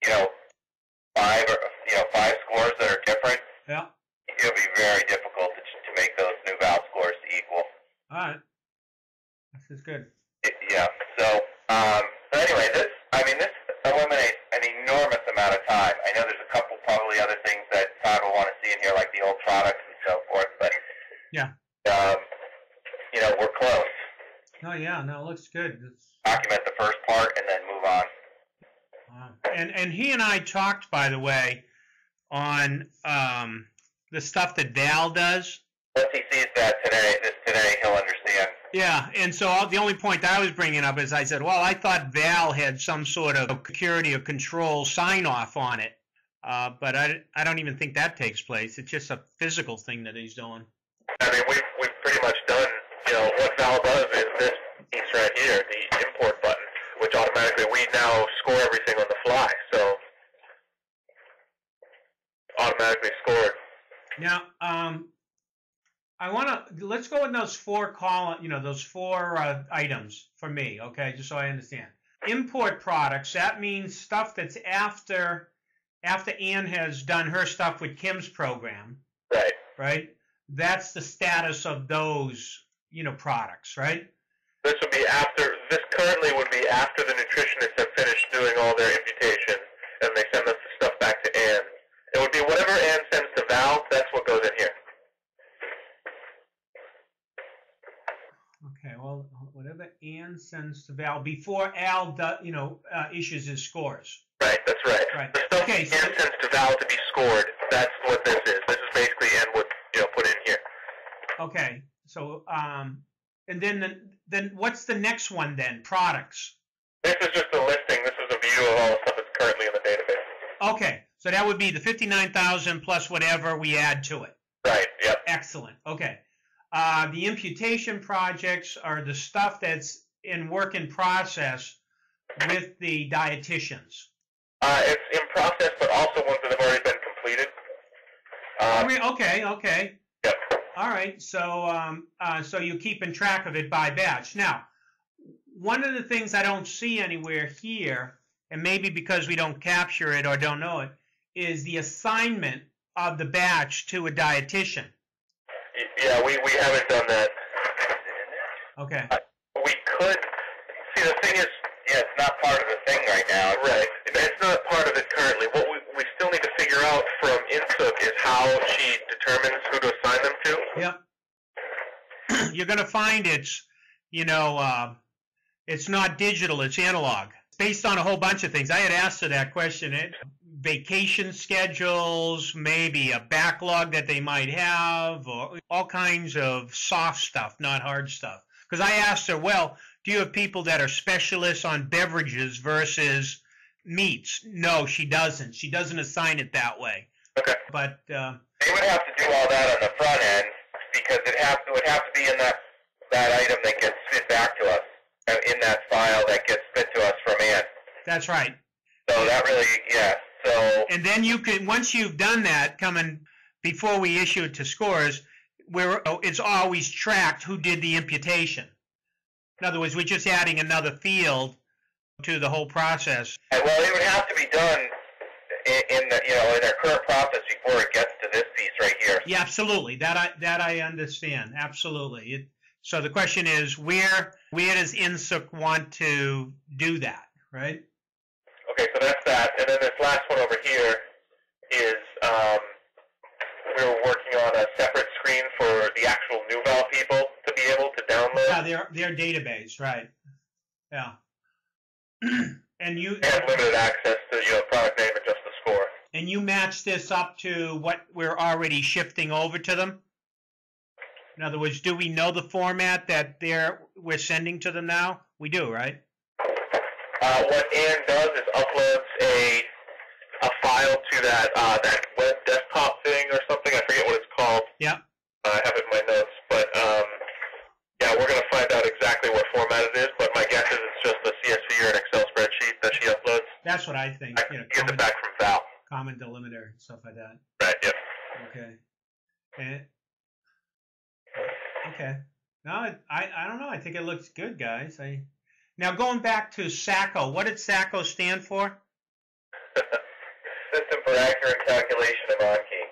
you know, five scores that are different, yeah, it'll be very difficult to make those new valve scores equal. All right. This is good. Yeah. So anyway, this eliminates an enormous amount of time. I know there's a couple probably other things that Todd will want to see in here, like the old products and so forth, but yeah, we're close. Oh yeah, no, it looks good. Document the first part and then move on. And he and I talked, by the way, on the stuff that Val does. Once he sees that today, he'll understand. Yeah, and so the only point I was bringing up is I said, well, I thought Val had some sort of security or control sign-off on it, but I don't even think that takes place. It's just a physical thing that he's doing. I mean, we've pretty much done, what Val does is this piece right here, the import button, which automatically we now score everything on the fly, so automatically scored. Now, let's go with those four those four items for me, okay, just so I understand. Import products, that means stuff that's after Ann has done her stuff with Kim's program. Right. Right? That's the status of those, products, right? This currently would be after the nutritionists have finished doing all their imputation, and they send us the stuff back to Ann. It would be whatever Ann sends to Val, that's what goes in here. Okay, well, whatever Ann sends to Val before Al issues his scores. Right, that's right. Right. The stuff Okay, Ann sends to Val to be scored, that's what this is. This is basically Ann would, put in here. Okay, so, and then what's the next one then? Products. This is just a listing. This is a view of all the stuff that's currently in the database. Okay, so that would be the 59,000 plus whatever we add to it. Right, yep. Excellent, okay. The imputation projects are the stuff that's in work in process with the dietitians. It's in process, but also ones that have already been completed. Okay. Yep. All right, so you're keeping track of it by batch. Now, one of the things I don't see anywhere here, and maybe because we don't capture it or don't know it, is the assignment of the batch to a dietitian. Yeah, we haven't done that. Okay. We could. See, the thing is, it's not part of the thing right now. Right. It's not part of it currently. What we still need to figure out from Insuk is how she determines who to assign them to. Yep. You're going to find it's not digital, it's analog. It's based on a whole bunch of things. I had asked her that question. Vacation schedules, maybe a backlog that they might have, or all kinds of soft stuff, not hard stuff. Because I asked her, well, do you have people that are specialists on beverages versus meats? No, she doesn't. She doesn't assign it that way. Okay. But they would have to do all that on the front end because it would have to be in that item that gets fit back to us, in that file that gets fit to us from Ann. That's right. So that really, yeah. So. And then you can, once you've done that, before we issue it to scores, it's always tracked who did the imputation. In other words, we're just adding another field to the whole process. Well, it would have to be done in their current process before it gets to this piece right here. Yeah, absolutely. That I understand. Absolutely. So the question is, where does Insuk want to do that, right? Okay, so that's that. And then this last one over here is we're working on a separate screen for the actual Nuval people to be able to download. Yeah, their database, right. Yeah. And you have limited access to product name and just the score. And you match this up to what we're already shifting over to them? In other words, do we know the format that we're sending to them now? We do, right? What Ann does is uploads a file to that web desktop thing or something. I forget what it's called. Yeah. I have it in my notes, but yeah, we're going to find out exactly what format it is. But my guess is it's just a CSV or an Excel spreadsheet that she uploads. That's what I think. Gets it back from Val. Common delimiter and stuff like that. Right. Yep. Okay. Okay. No, I don't know. I think it looks good, guys. Now going back to SACO, what did SACO stand for? system for accurate calculation of on-key.